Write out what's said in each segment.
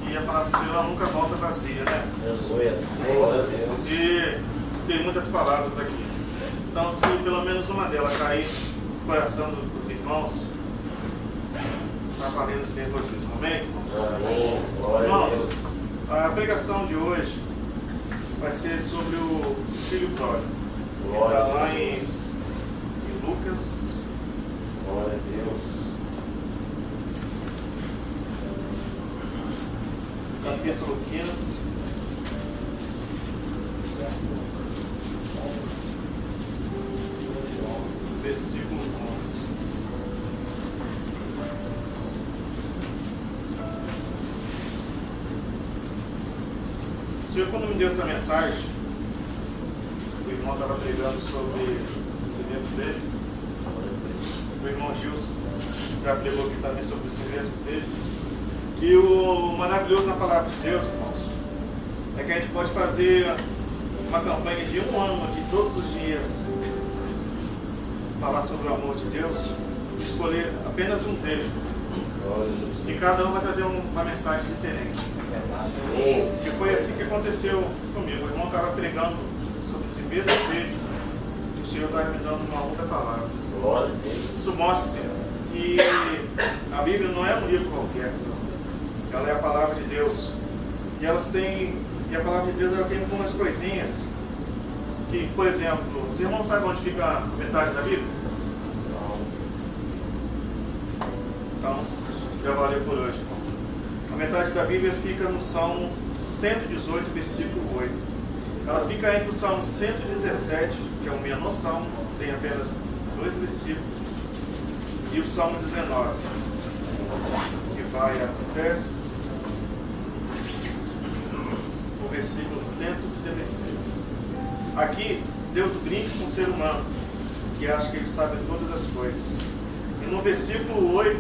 E a palavra do Senhor ela nunca volta vazia, né? Glória a Deus. E tem muitas palavras aqui. Então, se pelo menos uma delas cair no coração dos irmãos, está valendo esse tempo vocês. Amém? Amém. Glória a Deus. Irmãos, a pregação de hoje vai ser sobre o filho pródigo. Glória Está lá a em Deus. Lucas, Glória a Deus. capítulo 15. Versículo 11. O Senhor, quando me deu essa mensagem, o irmão estava pregando sobre esse mesmo texto. O irmão Gilson já pregou aqui também sobre esse mesmo texto. E o maravilhoso na palavra de Deus, irmãos, é que a gente pode fazer uma campanha de um ano aqui, todos os dias, falar sobre o amor de Deus, escolher apenas um texto. E cada um vai trazer uma mensagem diferente. Amém. E foi assim que aconteceu comigo. O irmão estava pregando sobre esse mesmo texto e o Senhor estava me dando uma outra palavra. Glória a Deus. Isso mostra, Senhor, que a Bíblia não é um livro qualquer. Ela é a palavra de Deus. E a palavra de Deus ela tem algumas coisinhas que, por exemplo, os irmãos sabem onde fica a metade da Bíblia? Então, já valeu por hoje, irmãos. A metade da Bíblia fica no Salmo 118, versículo 8. Ela fica entre o Salmo 117, que é o menor salmo, tem apenas 2 versículos, e o Salmo 19, que vai até o versículo 176. Aqui, Deus brinca com o ser humano, que acha que ele sabe todas as coisas. E no versículo 8,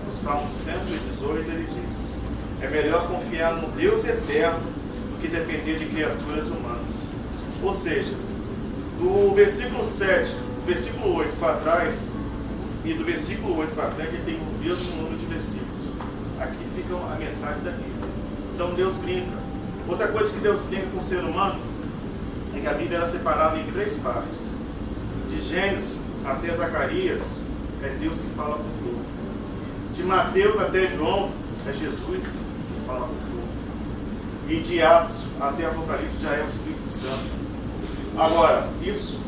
no Salmo 118, ele diz: é melhor confiar no Deus eterno do que depender de criaturas humanas. Ou seja, do versículo 7, do versículo 8 para trás, e do versículo 8 para frente, ele tem o mesmo número de versículos. Aqui fica a metade da Bíblia. Então Deus brinca. Outra coisa que Deus brinca com o ser humano é que a Bíblia era separada em 3 partes. De Gênesis até Zacarias, é Deus que fala com o povo. De Mateus até João, é Jesus que fala com o povo. E de Atos até Apocalipse já é o Espírito Santo. Agora, isso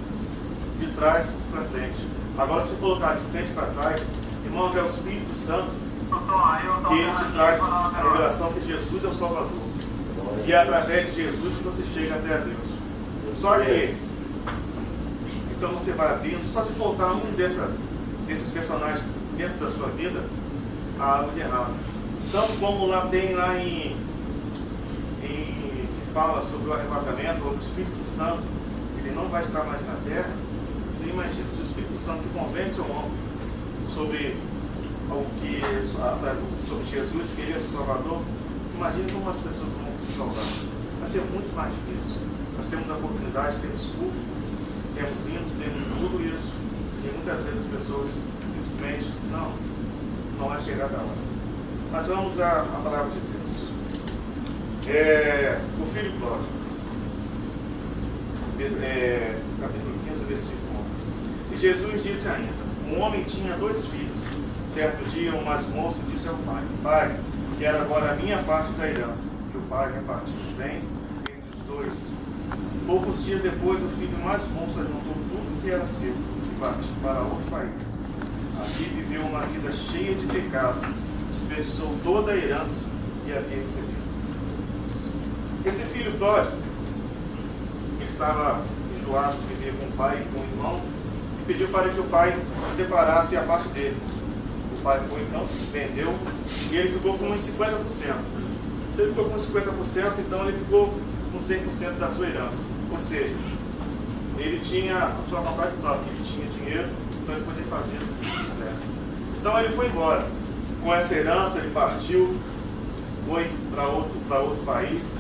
de trás para frente. Agora, se colocar de frente para trás, irmãos, é o Espírito Santo que ele te traz a revelação que Jesus é o Salvador. E é através de Jesus que você chega até a Deus. Só que, então você vai vindo, só se faltar um desses personagens dentro da sua vida, há algo de errado. Tanto como lá tem lá que fala sobre o arrebatamento, ou o Espírito Santo, ele não vai estar mais na terra. Você imagina, se o Espírito Santo que convence o homem sobre sobre Jesus, que ele é o Salvador, imagine como as pessoas vão se salvar. Vai ser muito mais difícil. Nós temos a oportunidade, temos culto, temos hinos, temos tudo isso. E muitas vezes as pessoas simplesmente não é chegada a hora. Mas vamos à palavra de Deus. O filho pródigo. Capítulo 15, versículo 11. E Jesus disse ainda: um homem tinha 2 filhos. Certo dia, o mais moço disse ao pai: pai, quero agora a minha parte da herança. E o pai repartiu os bens entre os 2. Poucos dias depois, o filho mais moço juntou tudo que era seu e partiu para outro país. Ali viveu uma vida cheia de pecado, desperdiçou toda a herança que havia recebido. Esse filho pródigo, ele estava enjoado de viver com o pai e com o irmão, e pediu para que o pai separasse a parte dele. O pai foi então, vendeu, e ele ficou com uns 50%. Se ele ficou com 50%, então ele ficou com 100% da sua herança. Ou seja, ele tinha a sua vontade própria, ele tinha dinheiro, então ele podia fazer o que quisesse. Então ele foi embora. Com essa herança ele partiu, foi para outro país,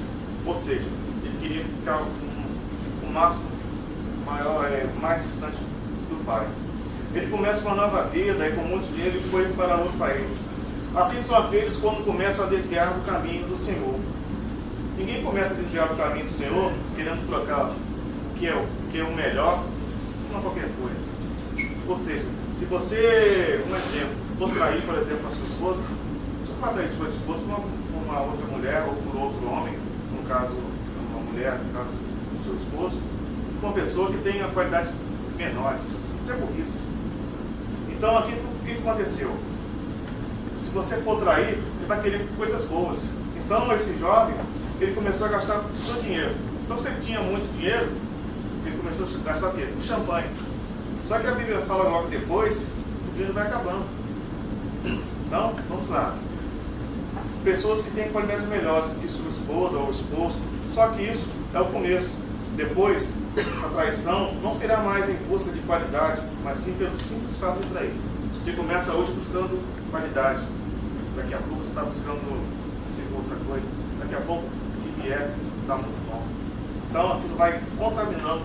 ou seja, ele queria ficar o máximo mais distante do pai. Ele começa uma nova vida e com muito dinheiro ele foi para outro país. Assim são aqueles quando começam a desviar do caminho do Senhor. Ninguém começa a desviar do caminho do Senhor querendo trocar o que é o melhor por qualquer coisa. Ou seja, se você, um exemplo, for trair, por exemplo, a sua esposa, você não vai trair sua esposa por uma outra mulher ou por outro homem, no caso, uma mulher, no caso do seu esposo, uma pessoa que tenha qualidades menores. Isso é burrice. Então, aqui, o que aconteceu? Se você for trair, ele vai querer coisas boas. Então, esse jovem, ele começou a gastar o seu dinheiro. Então, se ele tinha muito dinheiro, ele começou a gastar o quê? O champanhe. Só que a Bíblia fala logo depois, o dinheiro vai acabando. Então, vamos lá. Pessoas que têm qualidades melhores que sua esposa ou esposo. Só que isso é o começo. Depois, essa traição não será mais em busca de qualidade, mas sim pelo simples fato de trair. Você começa hoje buscando qualidade. Daqui a pouco você está buscando outra coisa. Daqui a pouco o que vier está muito bom. Então aquilo vai contaminando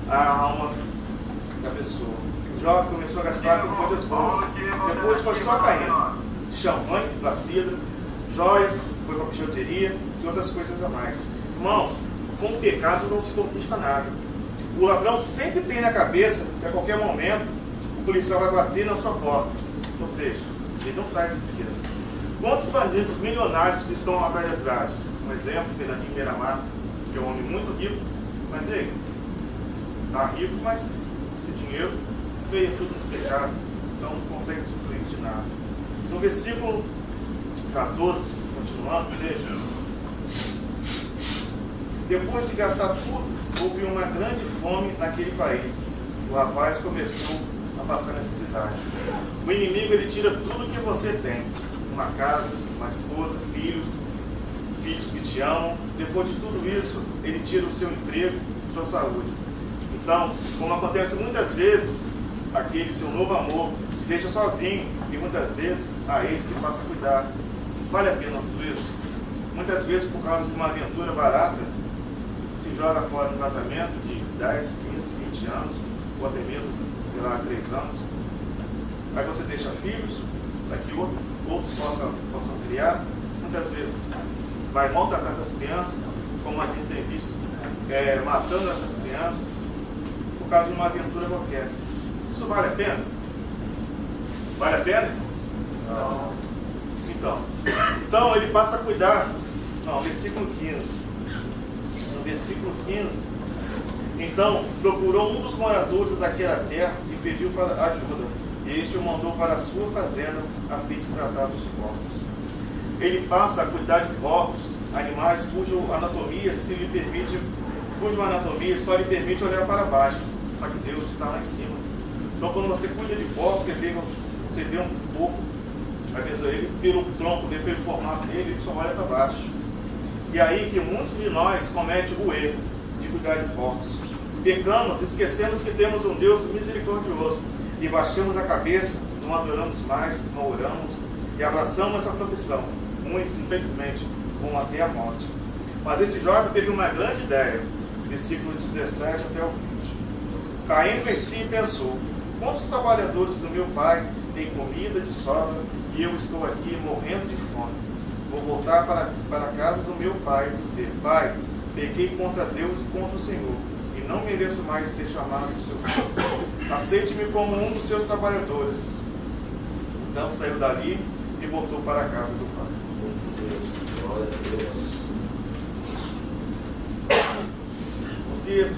a alma da pessoa. O jovem começou a gastar com coisas boas. Depois foi só caindo. Champanhe para cidra, joias, foi para bijuteria e outras coisas a mais. Irmãos, com o pecado não se conquista nada. O ladrão sempre tem na cabeça que a qualquer momento o policial vai bater na sua porta. Ou seja, ele não traz riqueza. Quantos bandidos milionários estão atrás das grades? Um exemplo, tem aqui em Miramar, que é um homem muito rico, mas e aí? Está rico, mas esse dinheiro veio fruto do pecado, então não consegue usufruir de nada. No versículo 14, continuando, veja. Depois de gastar tudo, houve uma grande fome naquele país. O rapaz começou a passar necessidade. O inimigo, ele tira tudo que você tem. Uma casa, uma esposa, filhos que te amam. Depois de tudo isso, ele tira o seu emprego, sua saúde. Então, como acontece muitas vezes, aquele seu novo amor te deixa sozinho e muitas vezes a ex que passa a cuidar. Vale a pena tudo isso? Muitas vezes, por causa de uma aventura barata, se joga fora um casamento de 10, 15, 20 anos, ou até mesmo, sei lá, 3 anos. Aí você deixa filhos, para que outros possam criar. Muitas vezes vai maltratar essas crianças, como a gente tem visto, matando essas crianças, por causa de uma aventura qualquer. Isso vale a pena? Vale a pena? Não. Então ele passa a cuidar. Não, versículo 15. No versículo 15, então procurou um dos moradores daquela terra e pediu para ajuda. E este o mandou para a sua fazenda a fim de tratar dos porcos. Ele passa a cuidar de porcos, animais cuja anatomia só lhe permite olhar para baixo, só que Deus está lá em cima. Então quando você cuida de porcos, você vê um pouco, às vezes ele, pelo tronco dele, pelo formato dele, ele só olha para baixo. E aí que muitos de nós cometem o erro de cuidar de porcos. Pecamos, esquecemos que temos um Deus misericordioso e baixamos a cabeça, não adoramos mais, não oramos e abraçamos essa profissão. Muitos, infelizmente, vão até a morte. Mas esse jovem teve uma grande ideia, versículo 17 até o 20. Caindo em si, pensou: quantos trabalhadores do meu pai têm comida de sobra e eu estou aqui morrendo de fome? Vou voltar para a casa do meu pai e dizer: Pai, pequei contra Deus e contra o Senhor, e não mereço mais ser chamado de seu filho. Aceite-me como um dos seus trabalhadores. Então saiu dali e voltou para a casa do pai. Glória a Deus.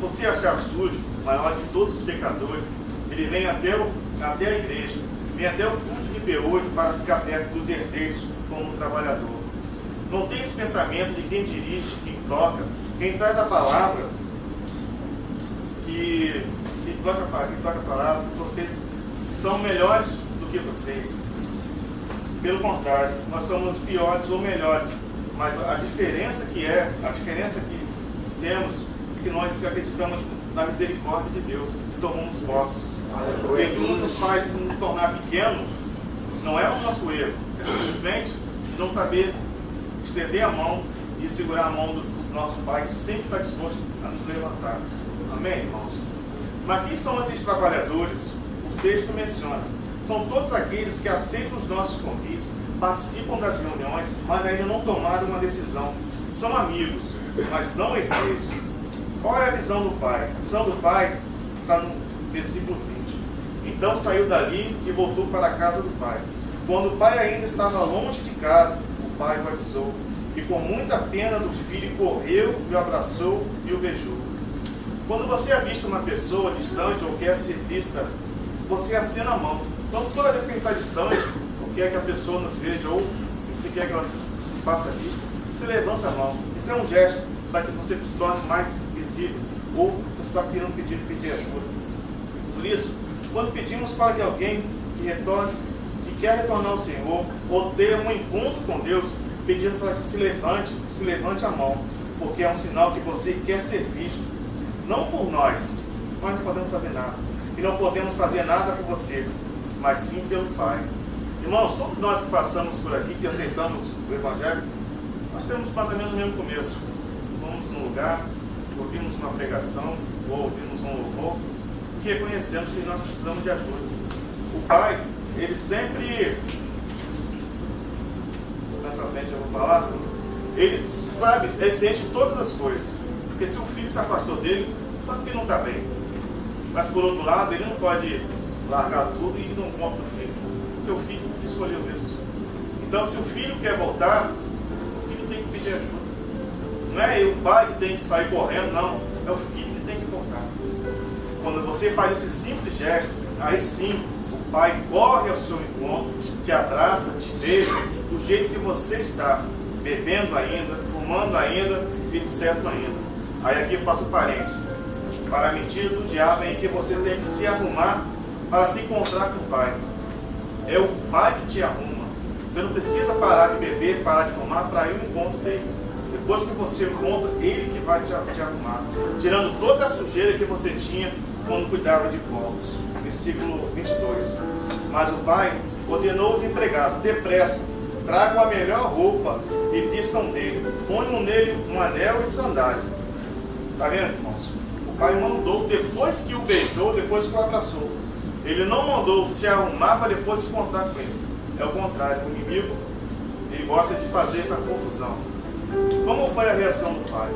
Você achar sujo, o maior de todos os pecadores, ele vem até a igreja, vem até o culto de P8 para ficar perto dos herdeiros como um trabalhador. Não tem esse pensamento de quem dirige, quem toca, quem traz a palavra, que toca a palavra, que vocês são melhores do que vocês. Pelo contrário, nós somos piores ou melhores, mas a diferença que temos é que nós acreditamos na misericórdia de Deus e tomamos posse. Porque tudo nos faz nos tornar pequeno, não é o nosso erro, é simplesmente não saber estender a mão e segurar a mão do nosso Pai, que sempre está disposto a nos levantar. Amém, irmãos? Mas quem são esses trabalhadores? O texto menciona: são todos aqueles que aceitam os nossos convites, participam das reuniões, mas ainda não tomaram uma decisão. São amigos, mas não herdeiros. Qual é a visão do pai? A visão do pai está no versículo 20. Então saiu dali e voltou para a casa do pai. Quando o pai ainda estava longe de casa, o pai o avisou. E com muita pena do filho, correu e o abraçou e o beijou. Quando você avista uma pessoa distante ou quer ser vista, você acena a mão. Então, toda vez que a gente está distante, ou quer que a pessoa nos veja, ou você quer que ela se faça vista, você levanta a mão. Isso é um gesto para que você se torne mais visível, ou você está pedir ajuda. Por isso, quando pedimos para que alguém que retorne, que quer retornar ao Senhor, ou ter um encontro com Deus, pedindo para que se levante a mão, porque é um sinal que você quer ser visto. Não por nós não podemos fazer nada. E não podemos fazer nada por você, mas sim pelo Pai. Irmãos, todos nós que passamos por aqui, que aceitamos o Evangelho, nós temos mais ou menos o mesmo começo. Vamos num lugar, ouvimos uma pregação, ou ouvimos um louvor, e reconhecemos que nós precisamos de ajuda. O Pai, ele sempre, nessa frente eu vou falar, ele sabe, ele sente todas as coisas. Porque se o filho se afastou dele, sabe que ele não está bem. Mas por outro lado, ele não pode largar tudo e ir no encontro do filho. Porque o filho escolheu isso. Então, se o filho quer voltar, o filho tem que pedir ajuda. Não é o pai que tem que sair correndo, não. É o filho que tem que voltar. Quando você faz esse simples gesto, aí sim, o pai corre ao seu encontro, te abraça, te beija, do jeito que você está, bebendo ainda, fumando ainda e etc. ainda. Aí aqui eu faço parênteses. Para a mentira do diabo é em que você tem que se arrumar para se encontrar com o Pai. É o Pai que te arruma. Você não precisa parar de beber, parar de fumar para ir ao encontro dele. Depois que você encontra, ele que vai te arrumar. Tirando toda a sujeira que você tinha quando cuidava de povos. Versículo 22. Mas o Pai ordenou os empregados, depressa, tragam a melhor roupa e vistam dele. Ponham nele um anel e sandália. Está vendo, irmãos? O pai mandou depois que o beijou, depois que o abraçou. Ele não mandou se arrumar para depois se encontrar com ele. É o contrário. O inimigo, ele gosta de fazer essa confusão. Como foi a reação do pai?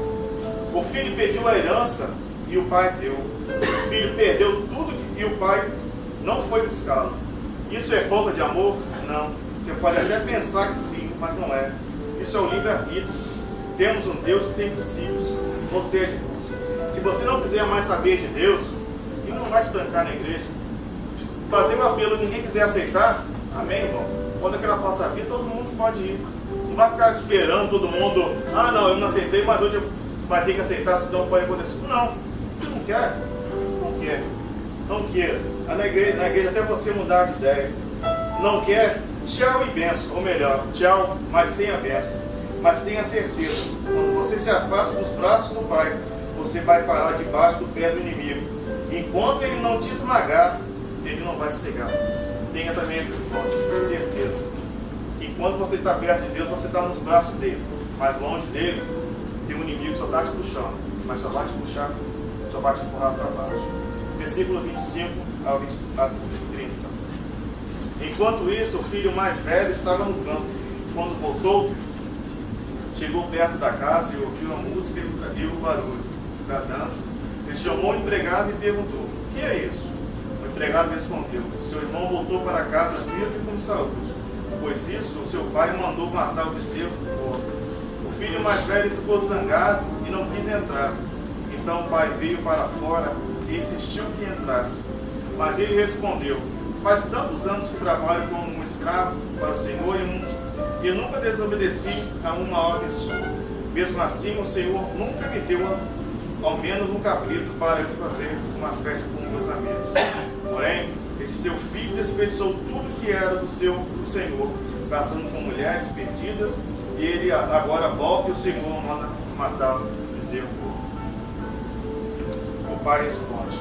O filho pediu a herança e o pai deu. O filho perdeu tudo e o pai não foi buscá-lo. Isso é falta de amor? Não. Você pode até pensar que sim, mas não é. Isso é o livre-arbítrio. Temos um Deus que tem princípios. Ou seja, se você não quiser mais saber de Deus, ele não vai te trancar na igreja. Fazer um apelo e ninguém quiser aceitar, amém, irmão? Quando aquela possa vir, todo mundo pode ir. Não vai ficar esperando todo mundo, ah não, eu não aceitei, mas hoje vai ter que aceitar, senão pode acontecer. Não, se não quer, não quer. Não queira. Na igreja até você mudar de ideia. Não quer, tchau e benção. Ou melhor, tchau, mas sem a benção. Mas tenha certeza, quando você se afasta dos braços do Pai, você vai parar debaixo do pé do inimigo. Enquanto ele não te esmagar, ele não vai sossegar. Tenha também essa certeza. Que quando você está perto de Deus, você está nos braços dele. Mas longe dele, tem um inimigo que só está te puxando. Mas só vai te puxar, só vai te empurrar para baixo. Versículo 25 ao 30. Enquanto isso, o filho mais velho estava no campo. Quando voltou, chegou perto da casa e ouviu a música e o barulho da dança. Ele chamou o empregado e perguntou: o que é isso? O empregado respondeu: seu irmão voltou para casa vivo e com saúde, pois isso o seu pai mandou matar o bezerro do porco. O filho mais velho ficou zangado e não quis entrar. Então o pai veio para fora e insistiu que entrasse. Mas ele respondeu: faz tantos anos que trabalho como um escravo para o Senhor e nunca desobedeci a uma ordem sua. Mesmo assim, o Senhor nunca me deu ao menos um cabrito para eu fazer uma festa com meus amigos. Porém, esse seu filho desperdiçou tudo que era do Senhor, gastando com mulheres perdidas, e ele agora volta e o Senhor manda matar o bezerro. O pai responde: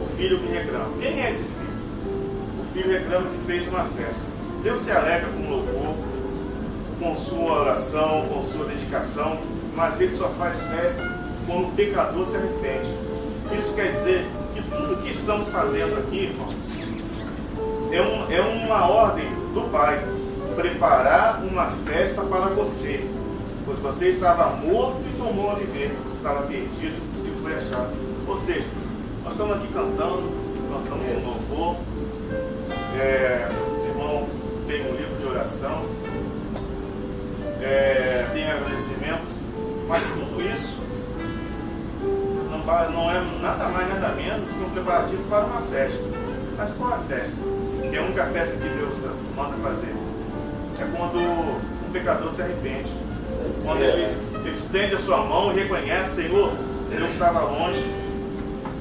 o filho que reclama. Quem é esse filho? O filho reclama que fez uma festa. Deus se alegra com louvor, com sua oração, com sua dedicação, mas ele só faz festa quando o pecador se arrepende. Isso quer dizer que tudo tudo que estamos fazendo aqui, irmãos, é uma ordem do Pai. Preparar uma festa para você, pois você estava morto e tomou a viver, estava perdido e foi achado. Ou seja, nós estamos aqui cantamos um louvor, os irmãos têm um livro de oração, tem agradecimento, mas tudo isso não é nada mais, nada menos que um preparativo para uma festa. Mas qual é a festa? Que é a única festa que Deus manda fazer. É quando um pecador se arrepende. Quando ele estende a sua mão e reconhece: Senhor, eu estava longe,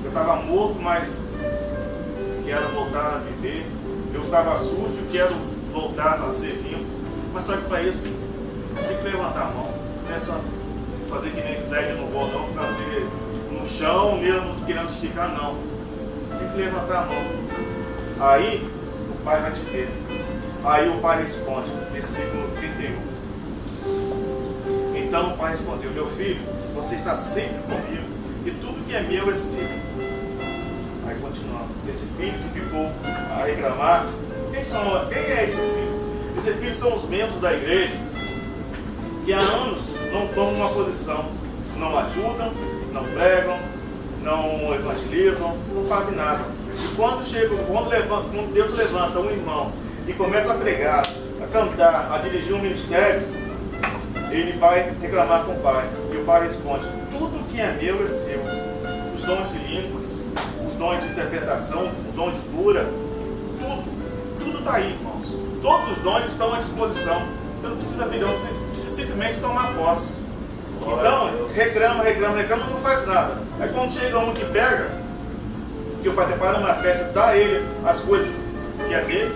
eu estava morto, mas quero voltar a viver. Eu estava sujo, quero voltar a ser limpo. Mas só que para isso, tem que levantar a mão. Não é só fazer que nem Fred no gol, não, fazer no chão mesmo querendo esticar, não. Tem que levantar a mão. Aí o Pai vai te ver. Aí o Pai responde, versículo 31. Então o Pai respondeu: meu filho, você está sempre comigo, e tudo que é meu é seu. Aí continuando, esse filho que ficou a reclamar, quem é esse filho? Esse filho são os membros da igreja que há anos não tomam uma posição, não ajudam, não pregam, não evangelizam, não fazem nada. E quando Deus levanta um irmão e começa a pregar, a cantar, a dirigir um ministério, ele vai reclamar com o Pai. E o Pai responde: tudo que é meu é seu. Os dons de línguas, os dons de interpretação, o dom de cura, tudo está aí, irmãos. Todos os dons estão à disposição. Você não precisa pedir, você precisa simplesmente tomar posse. Então, reclama, não faz nada. Aí quando chega um que pega, que o Pai prepara uma festa, dá a ele as coisas que é dele,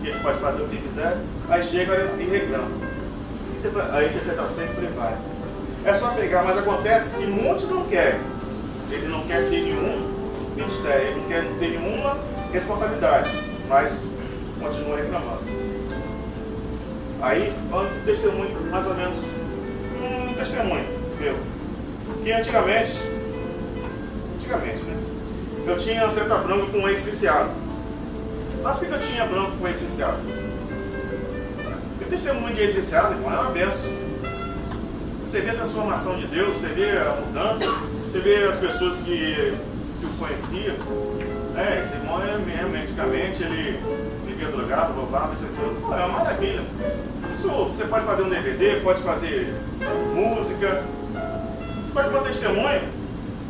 que ele pode fazer o que quiser, aí chega e reclama. A interpretação sempre vai. É só pegar, mas acontece que muitos não querem. Ele não quer ter nenhum ministério, ele não quer ter nenhuma responsabilidade, mas continua reclamando. Aí, um testemunho, mais ou menos, um testemunho meu, que antigamente, né, eu tinha certa bronca com um ex-viciado. Mas por que eu tinha bronca com um ex-viciado? O testemunho de ex-viciado, irmão, é uma benção. Você vê a transformação de Deus, você vê a mudança, você vê as pessoas que o conheciam. Esse irmão, antigamente, ele vivia drogado, roubava, isso aqui. Pô, é uma maravilha. Isso, você pode fazer um DVD, pode fazer música. Só que o meu testemunho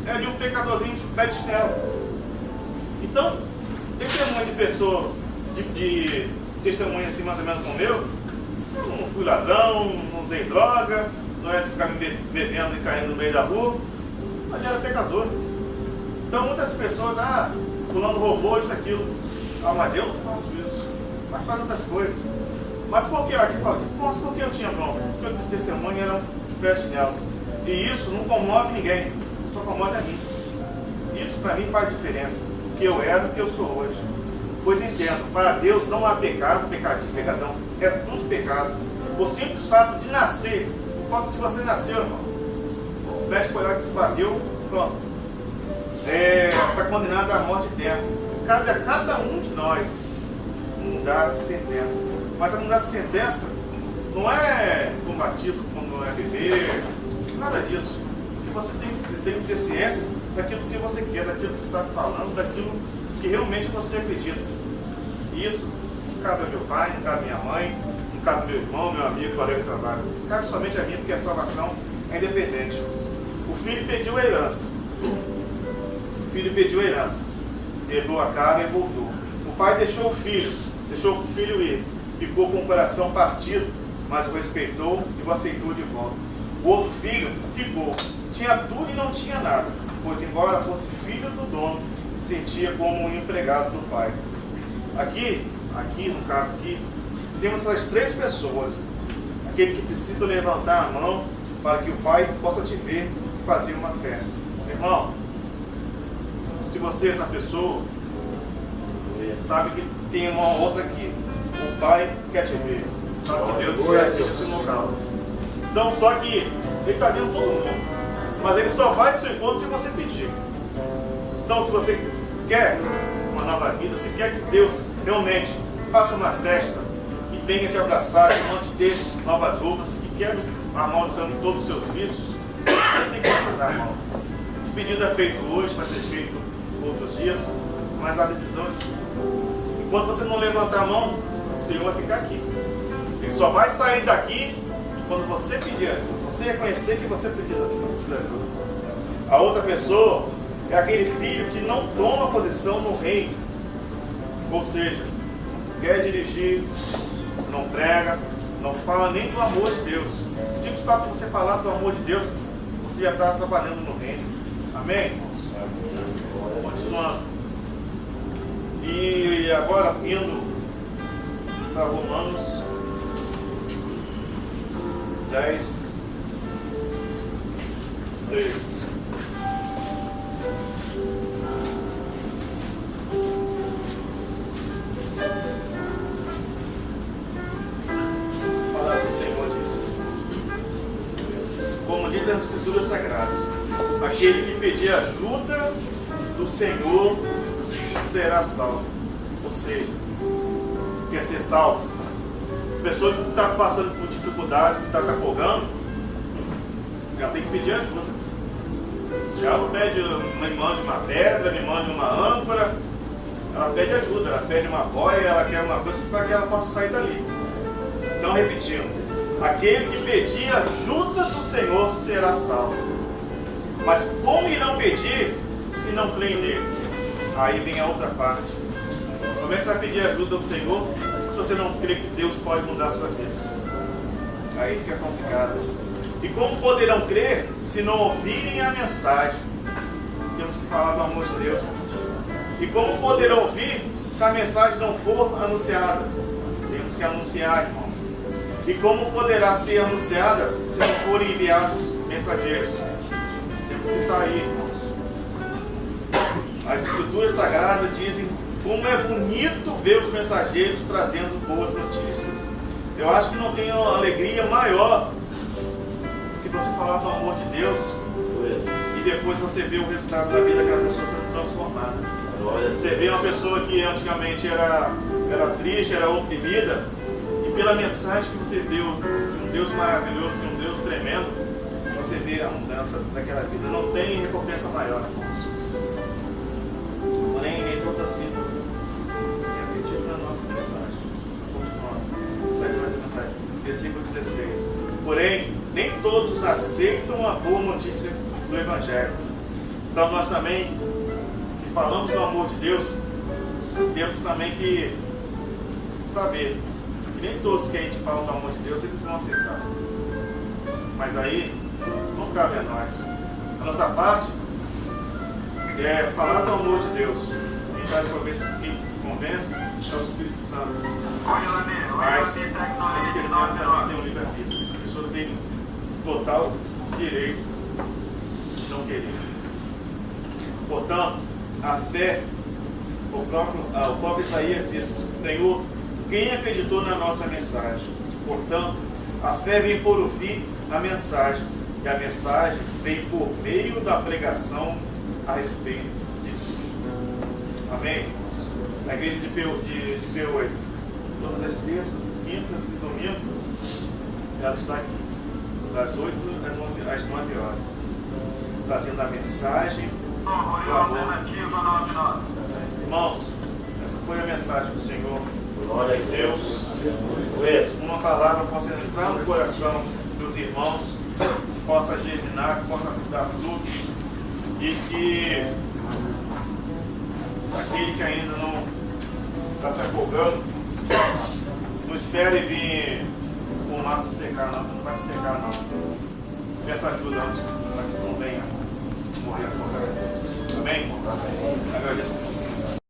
é de um pecadorzinho de pé de chinelo. Então, testemunho de pessoa, de testemunho assim mais ou menos como o meu, eu não fui ladrão, não usei droga, não é de ficar me bebendo e caindo no meio da rua, mas era pecador. Então muitas pessoas, fulano roubou isso, aquilo. Mas eu não faço isso. Mas faz outras coisas. Mas por que? Mas por que eu tinha bronca? Porque o testemunho era de pé de chinelo. E isso não comove ninguém, só comove a mim. Isso para mim faz diferença. O que eu era, o que eu sou hoje. Pois entendo, para Deus não há pecado, pecadão, é tudo pecado. O simples fato de nascer, o fato de você nascer, irmão, o médico olhar que te bateu, pronto. Está condenado à morte eterna. Cabe a cada um de nós mudar essa sentença. Mas a mudar essa sentença não é com batismo, como é beber, nada disso. Porque você tem que ter ciência daquilo que você quer, daquilo que você está falando, daquilo que realmente você acredita. Isso não cabe ao meu pai, não cabe à minha mãe, não cabe ao meu irmão, meu amigo, colega de trabalho. Cabe somente a mim, porque a salvação é independente. O filho pediu a herança. Pegou a cara e voltou. O pai deixou o filho ir. Ficou com o coração partido, mas o respeitou e o aceitou de volta. O outro filho ficou. Tinha tudo e não tinha nada, pois embora fosse filho do dono, se sentia como um empregado do pai. Aqui, no caso aqui, temos essas três pessoas. Aquele que precisa levantar a mão para que o pai possa te ver e fazer uma festa. Irmão, se você é essa pessoa, sabe que tem uma outra aqui. O pai quer te ver. Sabe que Deus quer esse local. Então, só que ele está vendo todo mundo. Mas ele só vai ao seu encontro se você pedir. Então, se você quer uma nova vida, você quer que Deus realmente faça uma festa, que venha te abraçar, que não te dê novas roupas, que quer amaldiçoando todos os seus vícios, você tem que levantar a mão. Esse pedido é feito hoje, vai ser feito outros dias, mas a decisão é sua. Enquanto você não levantar a mão, o Senhor vai ficar aqui. Ele só vai sair daqui quando você pedir ajuda. Você reconhecer que você precisa de ajuda. A outra pessoa é aquele filho que não toma posição no reino. Ou seja, quer dirigir, não prega, não fala nem do amor de Deus. O simples fato de você falar do amor de Deus, você já está trabalhando no reino. Amém, irmãos? Continuando. E agora, indo para Romanos 10, 13. Falar do Senhor diz. Como diz as Escrituras Sagradas, aquele que pedir ajuda do Senhor será salvo. Ou seja, quer ser salvo. Pessoa que está passando por dificuldade, que está se afogando, já tem que pedir ajuda. Já não pede, me mande uma pedra, me mande uma âncora. Ela pede ajuda, ela pede uma boia, ela quer uma coisa para que ela possa sair dali. Então, repetindo, aquele que pedir ajuda do Senhor será salvo. Mas como irão pedir se não creem nele? Aí vem a outra parte. Como é que você vai pedir ajuda do Senhor se você não crê que Deus pode mudar a sua vida? Aí fica complicado. E como poderão crer se não ouvirem a mensagem? Temos que falar do amor de Deus. E como poderão ouvir se a mensagem não for anunciada? Temos que anunciar, irmãos. E como poderá ser anunciada se não forem enviados mensageiros? Temos que sair, irmãos. As Escrituras Sagradas dizem como é bonito ver os mensageiros trazendo boas notícias. Eu acho que não tem uma alegria maior do que você falar do amor de Deus e depois você vê o resultado da vida daquela pessoa sendo transformada. Você vê uma pessoa que antigamente era triste, era oprimida, e pela mensagem que você deu de um Deus maravilhoso, de um Deus tremendo, você vê a mudança daquela vida. Não tem recompensa maior, irmãos. Porém, nem todos assim. E acredito na nossa mensagem. Continuando. Segue mais a mensagem. Versículo 16. Porém, nem todos aceitam a boa notícia do Evangelho. Então, nós também, que falamos do amor de Deus, temos também que saber que nem todos que a gente fala do amor de Deus, eles vão aceitar. Mas aí, não cabe a nós. A nossa parte é falar do amor de Deus. Quem convence é o Espírito Santo. Mas, esquecendo também tem o livre-arbítrio. A pessoa tem total direito de não querer. Portanto, a fé, o próprio Isaías diz: Senhor, quem acreditou na nossa mensagem? Portanto, a fé vem por ouvir a mensagem, e a mensagem vem por meio da pregação a respeito de Cristo. Amém, irmãos? Na igreja de P8, todas as terças, quintas e domingos, ela está aqui, das 8 às 9 horas, trazendo a mensagem do amor. Irmãos, essa foi a mensagem do Senhor. Glória a Deus. Uma palavra possa entrar no coração dos irmãos, possa germinar, possa dar frutos, e que aquele que ainda não está se afogando, não espere vir o mar se secar, não vai se secar, não. Peça ajuda para que não venha se morrer afogado. Amém, irmãos? Agradeço.